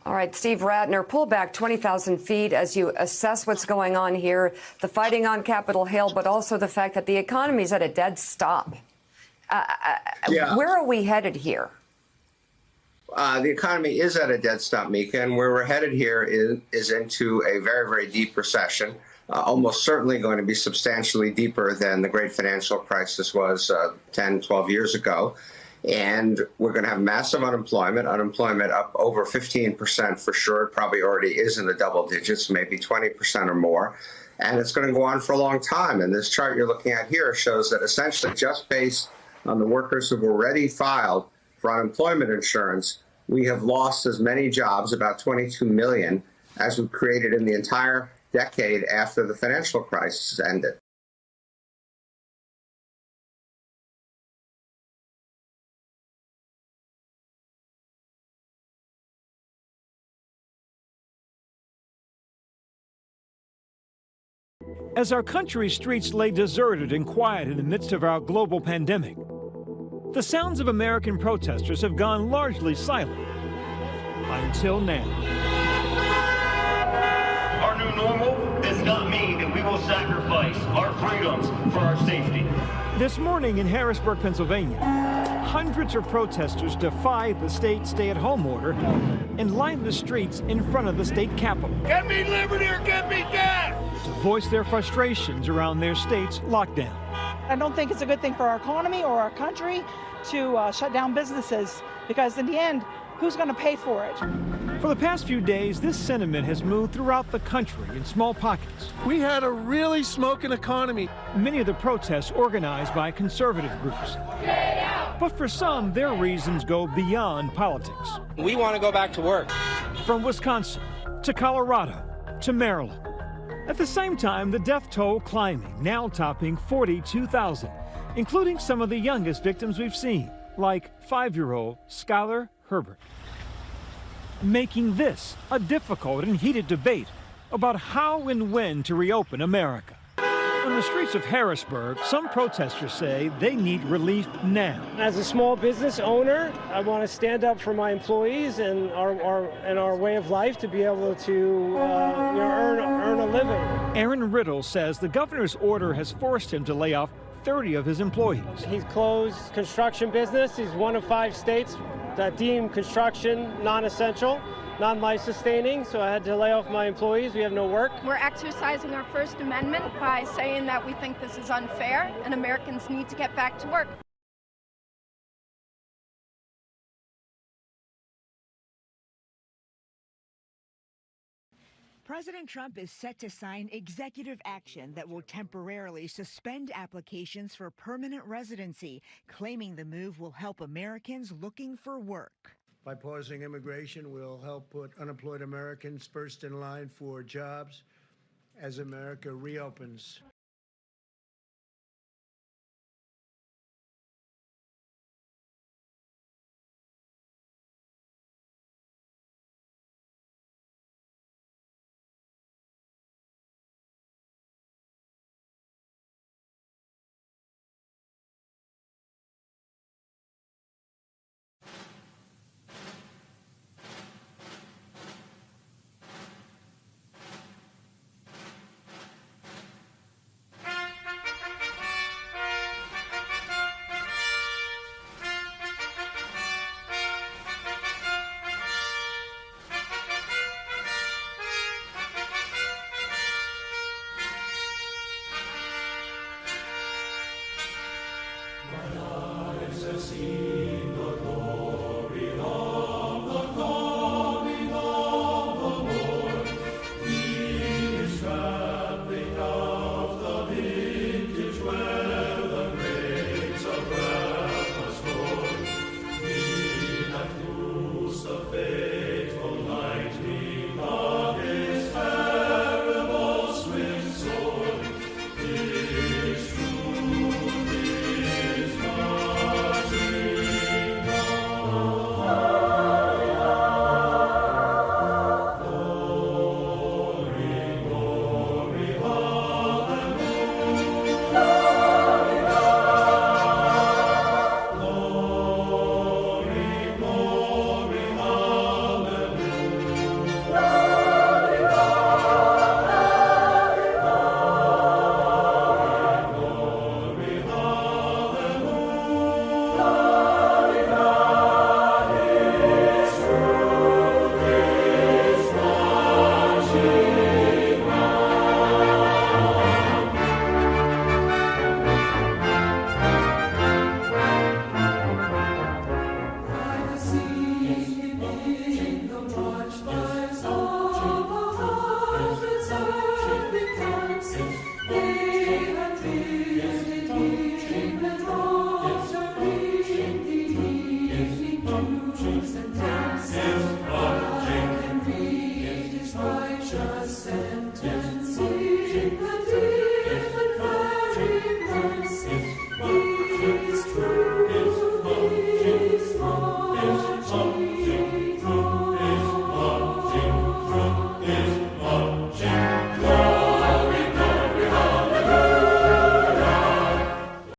All right, Steve Ratner, pull back 20,000 feet as you assess what's going on here, the fighting on Capitol Hill, but also the fact that the economy is at a dead stop. Where are we headed here? The economy is at a dead stop, Mika, and where we're headed here is into a very, very deep recession, almost certainly going to be substantially deeper than the great financial crisis was 10, 12 years ago. And we're going to have massive unemployment up over 15% for sure. It probably already is in the double digits, maybe 20% or more. And it's going to go on for a long time. And this chart you're looking at here shows that essentially just based on the workers who've already filed for unemployment insurance, we have lost as many jobs, about 22 million, as we've created in the entire decade after the financial crisis ended. As our country's streets lay deserted and quiet in the midst of our global pandemic, the sounds of American protesters have gone largely silent until now. Our new normal does not mean that we will sacrifice our freedoms for our safety. This morning in Harrisburg, Pennsylvania, hundreds of protesters defied the state stay-at-home order and lined the streets in front of the state capitol. Get me liberty or get me death! To voice their frustrations around their state's lockdown. I don't think it's a good thing for our economy or our country to shut down businesses, because in the end, who's going to pay for it? For the past few days, this sentiment has moved throughout the country in small pockets. We had a really smoking economy. Many of the protests organized by conservative groups. But for some, their reasons go beyond politics. We want to go back to work. From Wisconsin to Colorado to Maryland. At the same time, the death toll climbing, now topping 42,000, including some of the youngest victims we've seen, like 5-year-old Skylar Herbert. Making this a difficult and heated debate about how and when to reopen America. On the streets of Harrisburg, some protesters say they need relief now. As a small business owner, I want to stand up for my employees and our way of life to be able to earn a living. Aaron Riddle says the governor's order has forced him to lay off 30 of his employees. He's closed construction business. He's one of 5 states that deem construction non-essential, non-life sustaining, so I had to lay off my employees. We have no work. We're exercising our First Amendment by saying that we think this is unfair and Americans need to get back to work. President Trump is set to sign executive action that will temporarily suspend applications for permanent residency, claiming the move will help Americans looking for work. By pausing immigration, we'll help put unemployed Americans first in line for jobs as America reopens. See